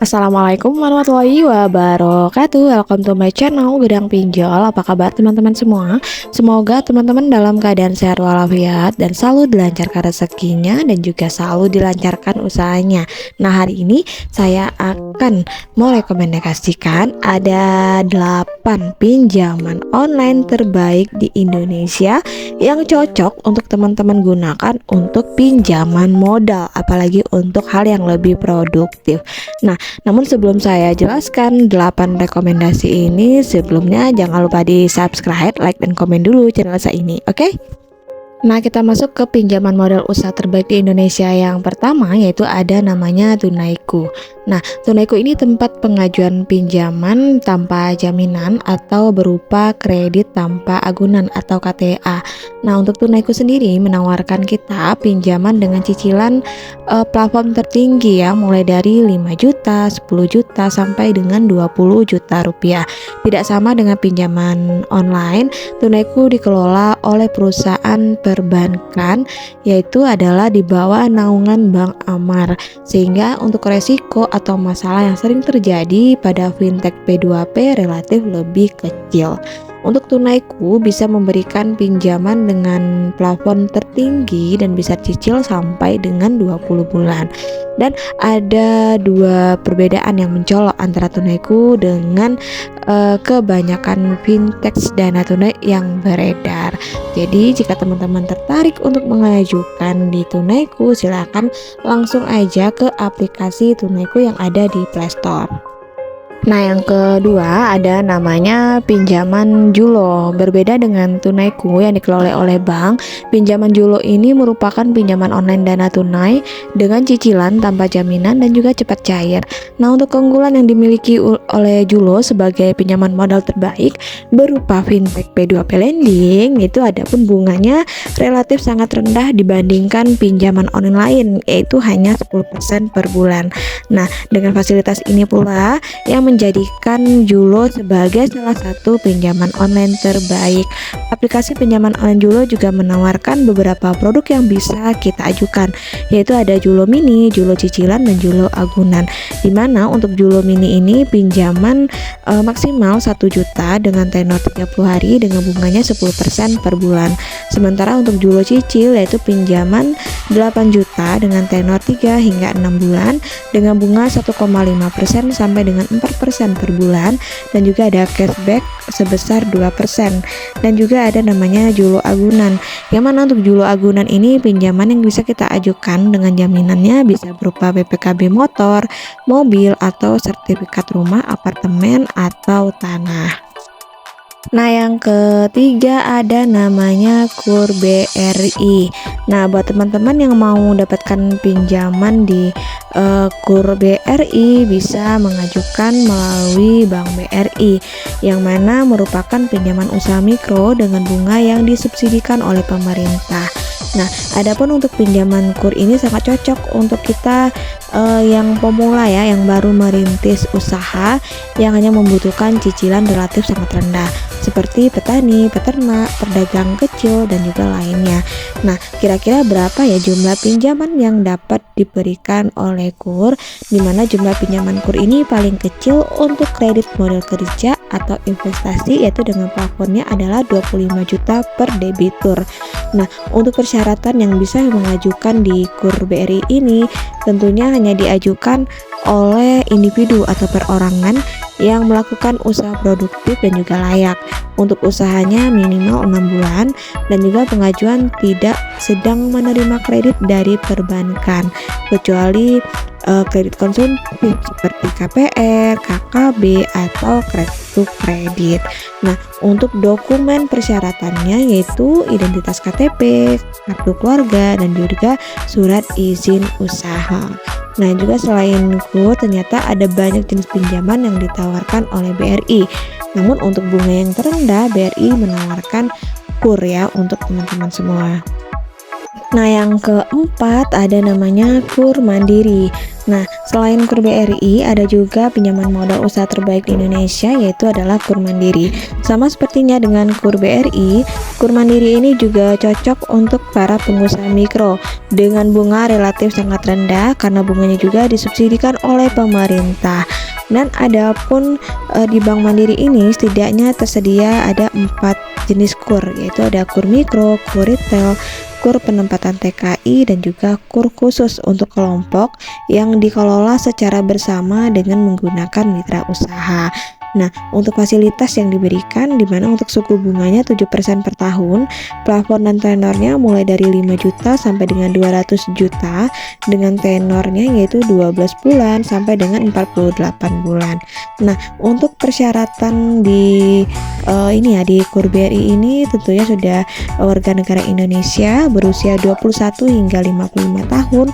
Assalamualaikum warahmatullahi wabarakatuh. Welcome to my channel Gedang Pinjol. Apa kabar teman-teman semua? Semoga teman-teman dalam keadaan sehat walafiat dan selalu dilancarkan rezekinya dan juga selalu dilancarkan usahanya. Nah, hari ini saya akan merekomendasikan ada 8 pinjaman online terbaik di Indonesia yang cocok untuk teman-teman gunakan untuk pinjaman modal, apalagi untuk hal yang lebih produktif. Nah, namun sebelum saya jelaskan 8 rekomendasi ini, sebelumnya jangan lupa di subscribe, like, dan komen dulu channel saya ini, oke? Nah, kita masuk ke pinjaman modal usaha terbaik di Indonesia. Yang pertama yaitu ada namanya Tunaiku. Nah, Tunaiku ini tempat pengajuan pinjaman tanpa jaminan atau berupa kredit tanpa agunan atau KTA. Nah, untuk Tunaiku sendiri menawarkan kita pinjaman dengan cicilan plafon tertinggi ya, mulai dari 5 juta, 10 juta sampai dengan 20 juta rupiah. Tidak sama dengan pinjaman online, Tunaiku dikelola oleh perusahaan perbankan, yaitu adalah di bawah naungan Bank Amar, sehingga untuk resiko atau masalah yang sering terjadi pada fintech P2P relatif lebih kecil. Untuk Tunaiku bisa memberikan pinjaman dengan plafon tertinggi dan bisa cicil sampai dengan 20 bulan. Dan ada dua perbedaan yang mencolok antara Tunaiku dengan kebanyakan fintech dana tunai yang beredar. Jadi jika teman-teman tertarik untuk mengajukan di Tunaiku, silakan langsung aja ke aplikasi Tunaiku yang ada di Play Store. Nah, yang kedua ada namanya pinjaman Julo. Berbeda dengan Tunaiku yang dikelola oleh bank, pinjaman Julo ini merupakan pinjaman online dana tunai dengan cicilan tanpa jaminan dan juga cepat cair. Nah, untuk keunggulan yang dimiliki oleh Julo sebagai pinjaman modal terbaik berupa fintech P2P lending, itu ada pun bunganya relatif sangat rendah dibandingkan pinjaman online lain, yaitu hanya 10% per bulan. Nah, dengan fasilitas ini pula yang menjadikan Julo sebagai salah satu pinjaman online terbaik. Aplikasi pinjaman online Julo juga menawarkan beberapa produk yang bisa kita ajukan, yaitu ada Julo Mini, Julo Cicilan, dan Julo Agunan. Dimana untuk Julo Mini ini pinjaman maksimal 1 juta dengan tenor 30 hari dengan bunganya 10% per bulan. Sementara untuk Julo Cicil yaitu pinjaman 8 juta dengan tenor 3 hingga 6 bulan dengan bunga 1,5% sampai dengan 4% per bulan, dan juga ada cashback sebesar 2%. Dan juga ada namanya Julo Agunan, yang mana untuk Julo Agunan ini pinjaman yang bisa kita ajukan dengan jaminannya bisa berupa BPKB motor, mobil, atau sertifikat rumah, apartemen, atau tanah. Nah, yang ketiga ada namanya KUR BRI. Nah, buat teman-teman yang mau dapatkan pinjaman di KUR BRI bisa mengajukan melalui Bank BRI, yang mana merupakan pinjaman usaha mikro dengan bunga yang disubsidikan oleh pemerintah. Nah, adapun untuk pinjaman KUR ini sangat cocok untuk kita yang pemula ya, yang baru merintis usaha yang hanya membutuhkan cicilan relatif sangat rendah, seperti petani, peternak, pedagang kecil, dan juga lainnya. Nah, kira-kira berapa ya jumlah pinjaman yang dapat diberikan oleh KUR, di mana jumlah pinjaman KUR ini paling kecil untuk kredit modal kerja atau investasi, yaitu dengan plafonnya adalah 25 juta per debitur. Nah, untuk persyaratan yang bisa mengajukan di KUR BRI ini tentunya hanya diajukan oleh individu atau perorangan yang melakukan usaha produktif dan juga layak. Untuk usahanya minimal 6 bulan dan juga pengajuan tidak sedang menerima kredit dari perbankan, kecuali kredit konsumtif seperti KPR, KKB, atau kartu kredit. Nah, untuk dokumen persyaratannya yaitu identitas KTP, kartu keluarga, dan juga surat izin usaha. Nah, juga selain KUR ternyata ada banyak jenis pinjaman yang ditawarkan oleh BRI. Namun untuk bunga yang terendah, BRI menawarkan KUR ya untuk teman-teman semua. Nah, yang keempat ada namanya KUR Mandiri. Nah, selain KUR BRI, ada juga pinjaman modal usaha terbaik di Indonesia, yaitu adalah KUR Mandiri. Sama sepertinya dengan KUR BRI, KUR Mandiri ini juga cocok untuk para pengusaha mikro dengan bunga relatif sangat rendah karena bunganya juga disubsidikan oleh pemerintah. Dan adapun di Bank Mandiri ini setidaknya tersedia ada 4 jenis KUR, yaitu ada KUR mikro, KUR retail, KUR penempatan TKI, dan juga KUR khusus untuk kelompok yang dikelola secara bersama dengan menggunakan mitra usaha. Nah, untuk fasilitas yang diberikan, di mana untuk suku bunganya 7% per tahun, plafon dan tenornya mulai dari 5 juta sampai dengan 200 juta, dengan tenornya yaitu 12 bulan sampai dengan 48 bulan. Nah, untuk persyaratan di di KUR BRI ini tentunya sudah warga negara Indonesia berusia 21 hingga 55 tahun,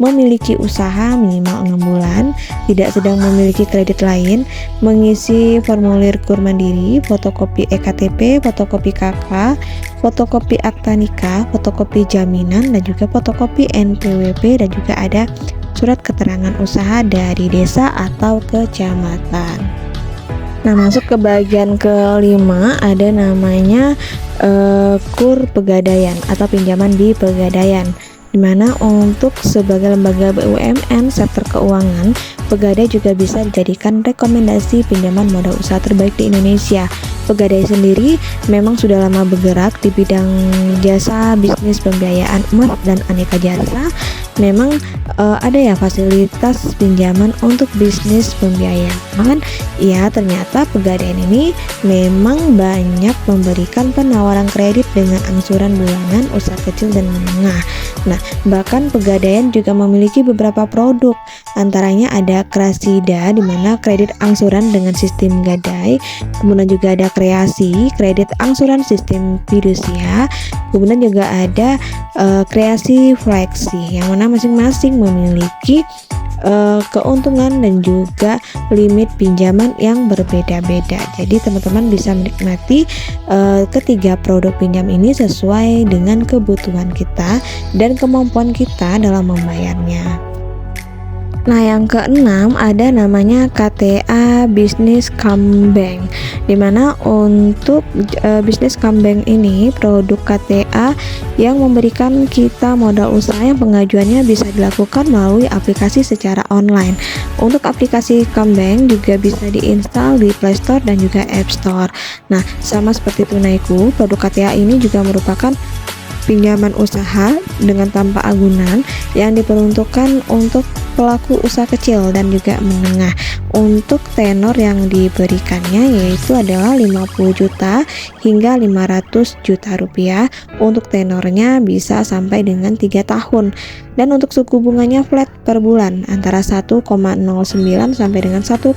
memiliki usaha minimal 6 bulan, tidak sedang memiliki kredit lain, mengisi formulir KUR Mandiri, fotokopi EKTP, fotokopi KK, fotokopi akta nikah, fotokopi jaminan, dan juga fotokopi NPWP, dan juga ada surat keterangan usaha dari desa atau kecamatan. Nah, masuk ke bagian kelima ada namanya KUR Pegadaian atau pinjaman di Pegadaian, di mana untuk sebagai lembaga BUMN sektor keuangan, Pegadai juga bisa dijadikan rekomendasi pinjaman modal usaha terbaik di Indonesia. Pegadai sendiri memang sudah lama bergerak di bidang jasa bisnis pembiayaan emas dan aneka jasa. Memang ada ya fasilitas pinjaman untuk bisnis pembiayaan. Ya, ternyata Pegadaian ini memang banyak memberikan penawaran kredit dengan angsuran bulanan usaha kecil dan menengah. Nah, bahkan Pegadaian juga memiliki beberapa produk. Antaranya ada Krasida, di mana kredit angsuran dengan sistem gadai. Kemudian juga ada Kreasi, kredit angsuran sistem fidusia. Kemudian juga ada Kreasi Fleksi, yang mana masing-masing memiliki keuntungan dan juga limit pinjaman yang berbeda-beda. Jadi teman-teman bisa menikmati ketiga produk pinjam ini sesuai dengan kebutuhan kita dan kemampuan kita dalam membayarnya. Nah, yang keenam ada namanya KTA Business Come Bank, dimana untuk Business Come Bank ini produk KTA yang memberikan kita modal usaha yang pengajuannya bisa dilakukan melalui aplikasi secara online. Untuk aplikasi Come Bank juga bisa diinstal di Play Store dan juga App Store. Nah, sama seperti Tunaiku, produk KTA ini juga merupakan pinjaman usaha dengan tanpa agunan yang diperuntukkan untuk pelaku usaha kecil dan juga menengah. Untuk tenor yang diberikannya yaitu adalah 50 juta hingga 500 juta rupiah. Untuk tenornya bisa sampai dengan 3 tahun. Dan untuk suku bunganya flat per bulan antara 1,09 sampai dengan 1,49.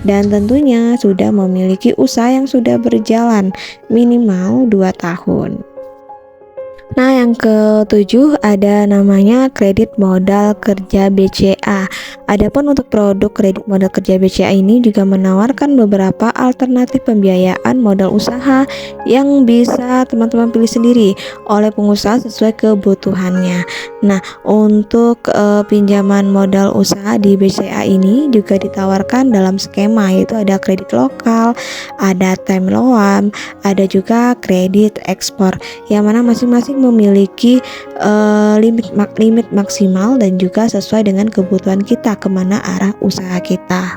Dan tentunya sudah memiliki usaha yang sudah berjalan minimal 2 tahun. Nah, yang ketujuh ada namanya kredit modal kerja BCA. Adapun untuk produk kredit modal kerja BCA ini juga menawarkan beberapa alternatif pembiayaan modal usaha yang bisa teman-teman pilih sendiri oleh pengusaha sesuai kebutuhannya. Nah, untuk pinjaman modal usaha di BCA ini juga ditawarkan dalam skema, yaitu ada kredit lokal, ada time loan, ada juga kredit ekspor, yang mana masing-masing memiliki limit maksimal dan juga sesuai dengan kebutuhan kita kemana arah usaha kita.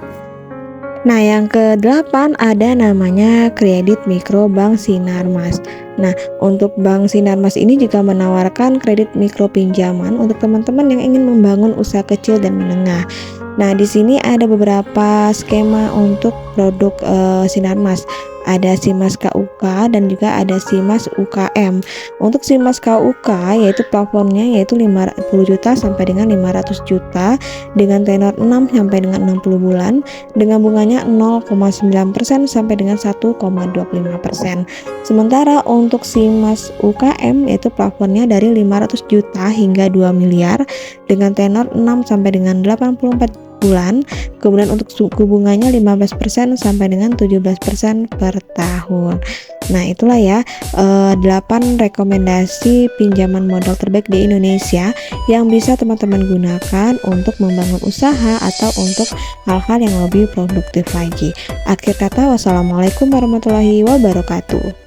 Nah, yang ke-8 ada namanya kredit mikro Bank Sinarmas. Nah, untuk Bank Sinarmas ini juga menawarkan kredit mikro pinjaman untuk teman-teman yang ingin membangun usaha kecil dan menengah. Nah, di sini ada beberapa skema untuk produk Sinarmas. Ada Simas KUK dan juga ada Simas UKM. Untuk Simas KUK yaitu plafonnya yaitu 50 juta sampai dengan 500 juta dengan tenor 6 sampai dengan 60 bulan dengan bunganya 0,9% sampai dengan 1,25%. Sementara untuk Simas UKM yaitu plafonnya dari 500 juta hingga 2 miliar dengan tenor 6 sampai dengan 84 bulan, kemudian untuk suku bunganya 15% sampai dengan 17% per tahun. Nah, itulah ya 8 rekomendasi pinjaman modal terbaik di Indonesia yang bisa teman-teman gunakan untuk membangun usaha atau untuk hal-hal yang lebih produktif lagi. Akhir kata, wassalamualaikum warahmatullahi wabarakatuh.